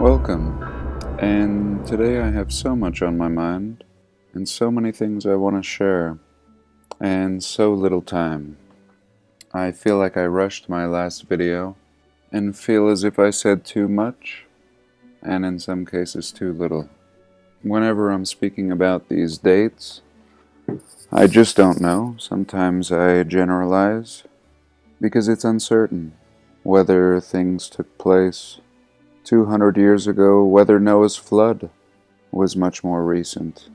Welcome, and today I have so much on my mind, and so many things I want to share, and so little time. I feel like I rushed my last video, and feel as if I said too much, and in some cases too little. Whenever I'm speaking about these dates, I just don't know. Sometimes I generalize, because it's uncertain whether things took place 200 years ago, whether Noah's flood was much more recent.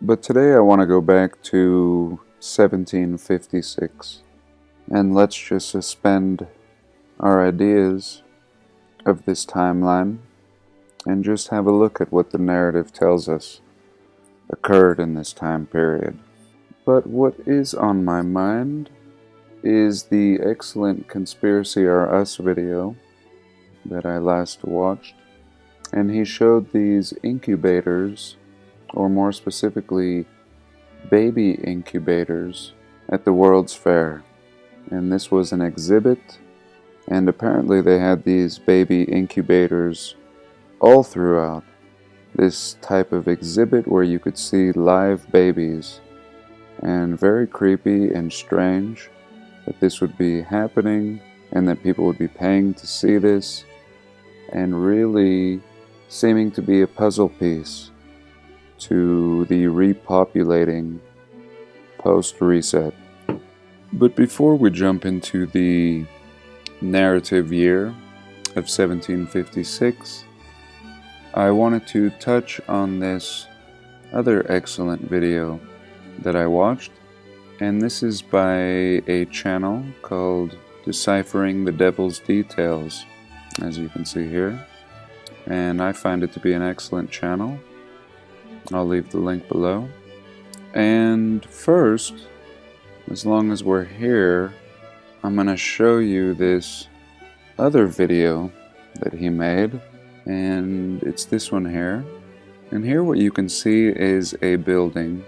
But today I want to go back to 1756, and let's just suspend our ideas of this timeline and just have a look at what the narrative tells us occurred in this time period. But what is on my mind is the excellent Conspiracy Are Us video that I last watched, and he showed these incubators, or more specifically baby incubators, at the World's Fair. And this was an exhibit, and apparently they had these baby incubators all throughout this type of exhibit where you could see live babies, and very creepy and strange that this would be happening and that people would be paying to see this, and really seeming to be a puzzle piece to the repopulating post-reset. But before we jump into the narrative year of 1756, I wanted to touch on this other excellent video that I watched, and this is by a channel called Deciphering the Devil's Details, as you can see here, and I find it to be an excellent channel. I'll leave the link below. And first, as long as we're here, I'm going to show you this other video that he made, and it's this one here. And here what you can see is a building,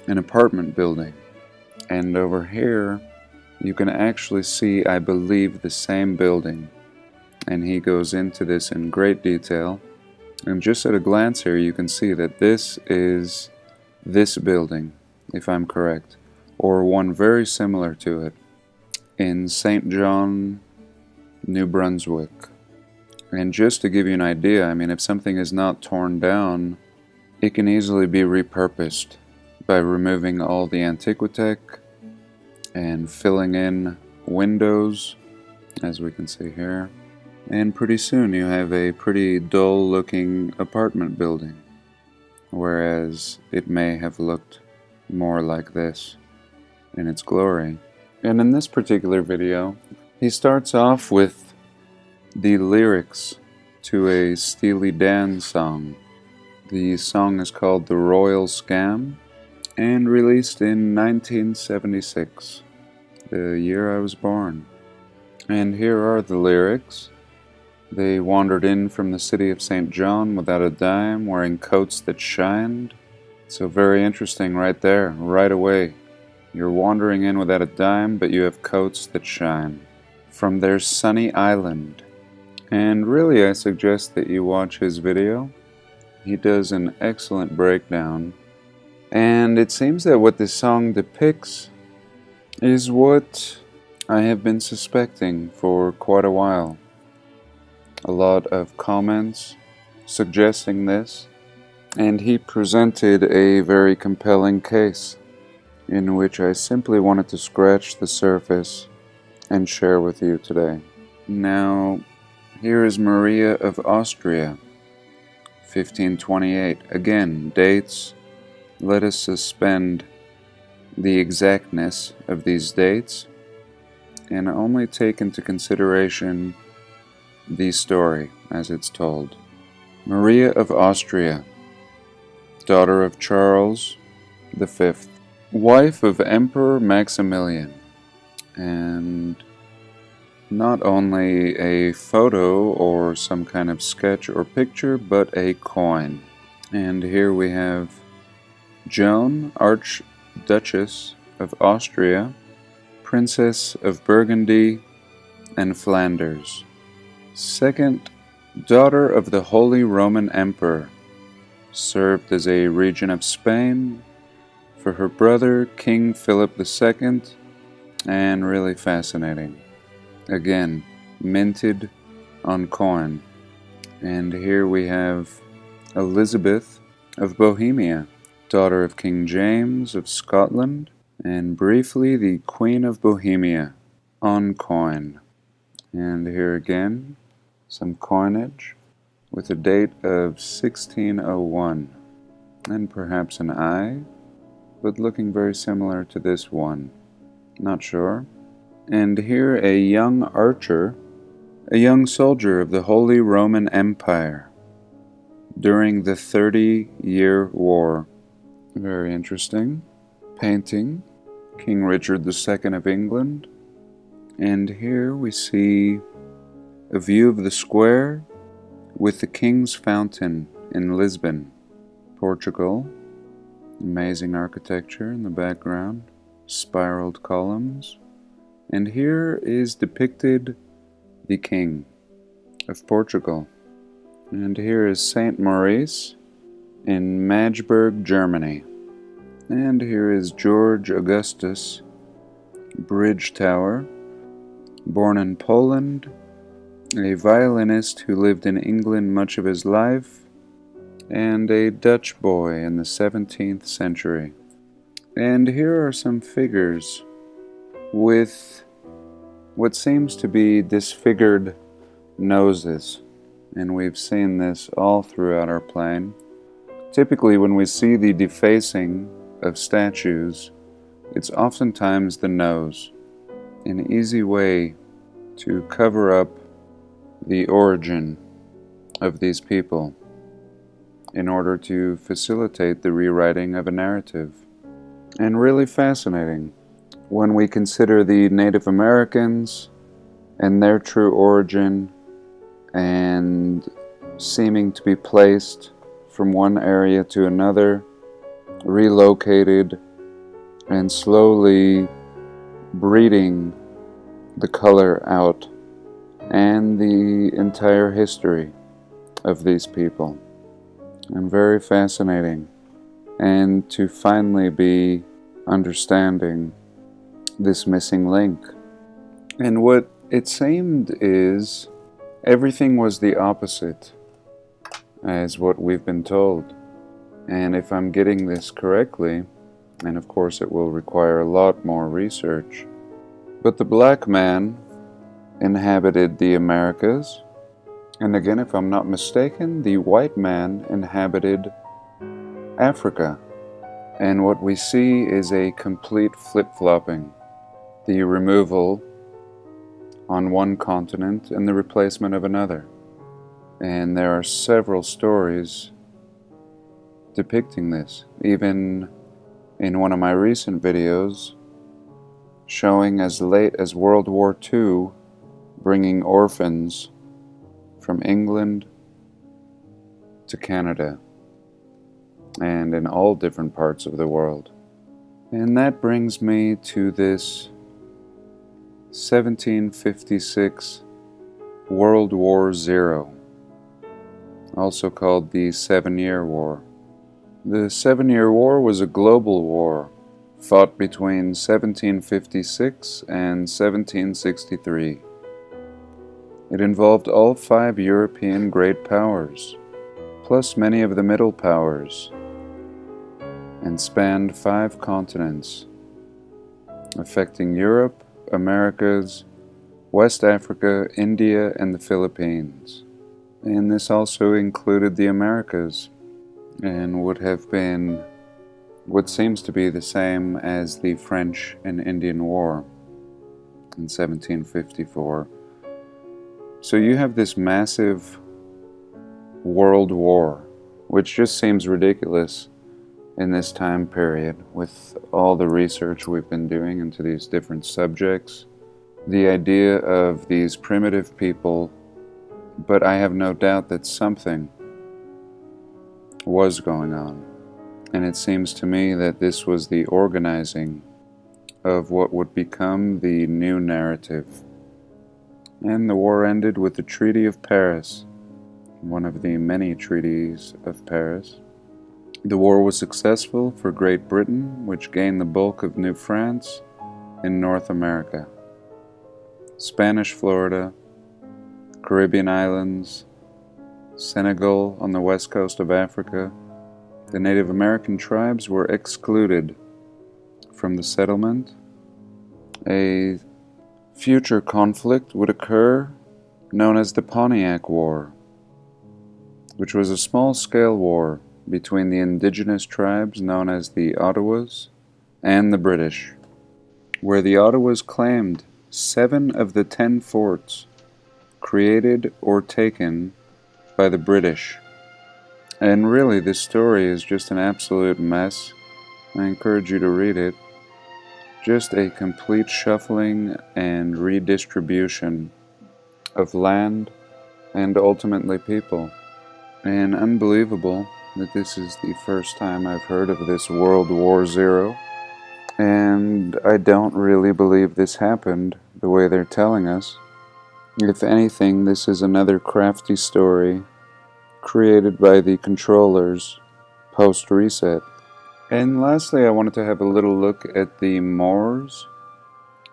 an apartment building, and over here you can actually see, I believe, the same building. And he goes into this in great detail, and just at a glance here you can see that this is this building, if I'm correct, or one very similar to it, in St. John, New Brunswick. And just to give you an idea, I mean, if something is not torn down, it can easily be repurposed by removing all the antiquitech and filling in windows, as we can see here. And pretty soon you have a pretty dull looking apartment building, whereas it may have looked more like this in its glory. And in this particular video, he starts off with the lyrics to a Steely Dan song. The song is called The Royal Scam, and released in 1976, the year I was born. And here are the lyrics. They wandered in from the city of St. John without a dime, wearing coats that shined. So very interesting right there, right away. You're wandering in without a dime, but you have coats that shine. From their sunny island. And really I suggest that you watch his video. He does an excellent breakdown. And it seems that what this song depicts is what I have been suspecting for quite a while. A lot of comments suggesting this, and he presented a very compelling case in which I simply wanted to scratch the surface and share with you today. Now, here is Maria of Austria, 1528. Again, dates. Let us suspend the exactness of these dates and only take into consideration the story as it's told. Maria of Austria, daughter of Charles V, wife of Emperor Maximilian, and not only a photo or some kind of sketch or picture, but a coin. And here we have Joan, Archduchess of Austria, Princess of Burgundy and Flanders, second daughter of the Holy Roman Emperor, served as a regent of Spain for her brother King Philip II, and really fascinating. Again, minted on coin. And here we have Elizabeth of Bohemia, daughter of King James of Scotland, and briefly the Queen of Bohemia, on coin. And here again, some coinage with a date of 1601, and perhaps an I, but looking very similar to this one. Not sure. And here a young archer, a young soldier of the Holy Roman Empire during the 30-Year War. Very interesting. Painting, King Richard II of England. And here we see a view of the square with the King's Fountain in Lisbon, Portugal. Amazing architecture in the background, spiraled columns. And here is depicted the King of Portugal. And here is St. Maurice in Magdeburg, Germany. And here is George Augustus Bridge Tower, born in Poland, a violinist who lived in England much of his life, and a Dutch boy in the 17th century. And here are some figures with what seems to be disfigured noses, and we've seen this all throughout our plane. Typically, when we see the defacing of statues, it's oftentimes the nose, an easy way to cover up the origin of these people in order to facilitate the rewriting of a narrative. And really fascinating when we consider the Native Americans and their true origin and seeming to be placed from one area to another, relocated, and slowly breeding the color out, and the entire history of these people. And very fascinating. And to finally be understanding this missing link. And what it seemed is everything was the opposite as what we've been told. And if I'm getting this correctly, and of course it will require a lot more research, but the black man inhabited the Americas, and again, if I'm not mistaken, the white man inhabited Africa. And what we see is a complete flip-flopping. The removal on one continent and the replacement of another. And there are several stories depicting this. Even in one of my recent videos, showing as late as World War II, bringing orphans from England to Canada, and in all different parts of the world. And that brings me to this 1756 World War Zero, also called the 7-Year War. The 7-Year War was a global war fought between 1756 and 1763. It involved all 5 European great powers, plus many of the middle powers, and spanned 5 continents, affecting Europe, Americas, West Africa, India, and the Philippines. And this also included the Americas, and would have been what seems to be the same as the French and Indian War in 1754. So you have this massive world war, which just seems ridiculous in this time period with all the research we've been doing into these different subjects. The idea of these primitive people, but I have no doubt that something was going on. And it seems to me that this was the organizing of what would become the new narrative. And the war ended with the Treaty of Paris one of the many treaties of Paris. The war was successful for Great Britain, which gained the bulk of New France in North America. Spanish Florida, Caribbean islands, Senegal on the west coast of Africa, the Native American tribes were excluded from the settlement. A future conflict would occur known as the Pontiac War, which was a small-scale war between the indigenous tribes known as the Ottawas and the British, where the Ottawas claimed 7 of the 10 forts created or taken by the British. And really, this story is just an absolute mess. I encourage you to read it. Just a complete shuffling and redistribution of land and ultimately people. And unbelievable that this is the first time I've heard of this World War Zero. And I don't really believe this happened the way they're telling us. If anything, this is another crafty story created by the controllers post-reset. And lastly, I wanted to have a little look at the Moors,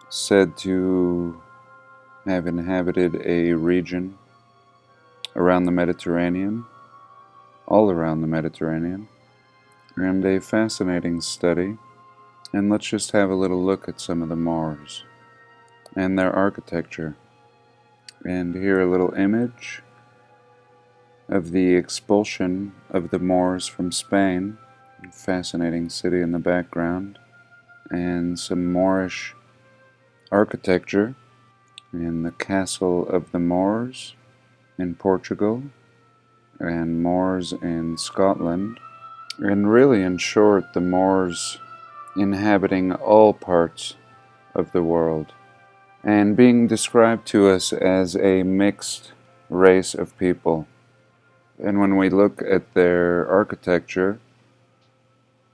said to have inhabited a region around the Mediterranean, all around the Mediterranean, and a fascinating study. And let's just have a little look at some of the Moors and their architecture. And here a little image of the expulsion of the Moors from Spain, a fascinating city in the background, and some Moorish architecture in the Castle of the Moors in Portugal and Moors in Scotland. And really, in short, the Moors inhabiting all parts of the world and being described to us as a mixed race of people. And when we look at their architecture,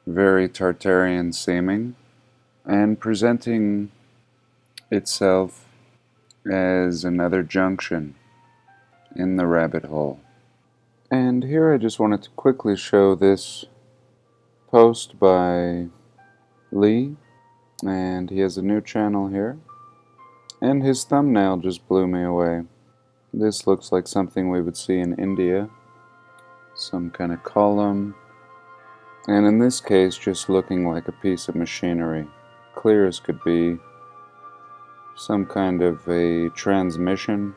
very Tartarian seeming and presenting itself as another junction in the rabbit hole. And here I just wanted to quickly show this post by Lee, and he has a new channel here, and his thumbnail just blew me away. This looks like something we would see in India, some kind of column, and in this case just looking like a piece of machinery, clear as could be, some kind of a transmission,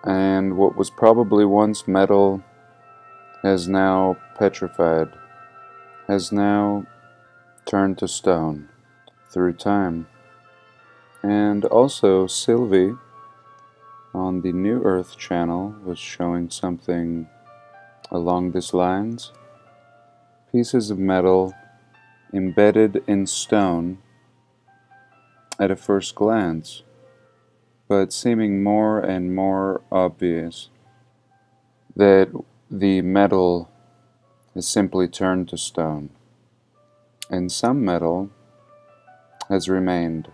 and what was probably once metal has now petrified, has now turned to stone through time. And also Sylvie on the New Earth channel was showing something along these lines. Pieces of metal embedded in stone at a first glance, but seeming more and more obvious that the metal has simply turned to stone, and some metal has remained.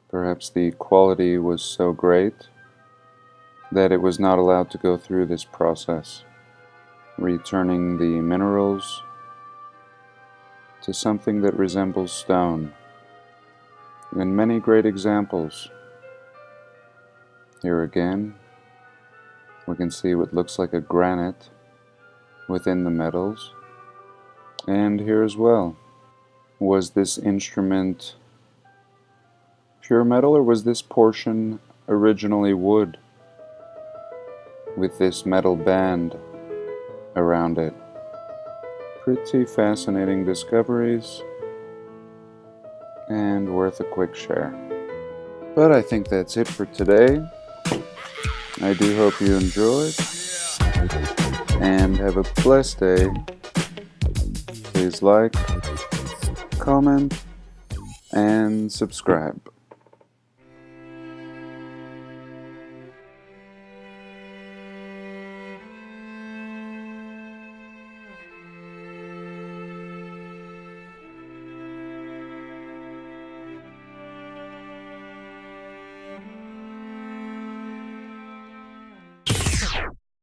Perhaps the quality was so great that it was not allowed to go through this process, returning the minerals to something that resembles stone. And many great examples. Here again, we can see what looks like a granite within the metals. And here as well, was this instrument pure metal, or was this portion originally wood with this metal band around it? Pretty fascinating discoveries and worth a quick share. But I think that's it for today. I do hope you enjoyed and have a blessed day. Please like, comment, and subscribe.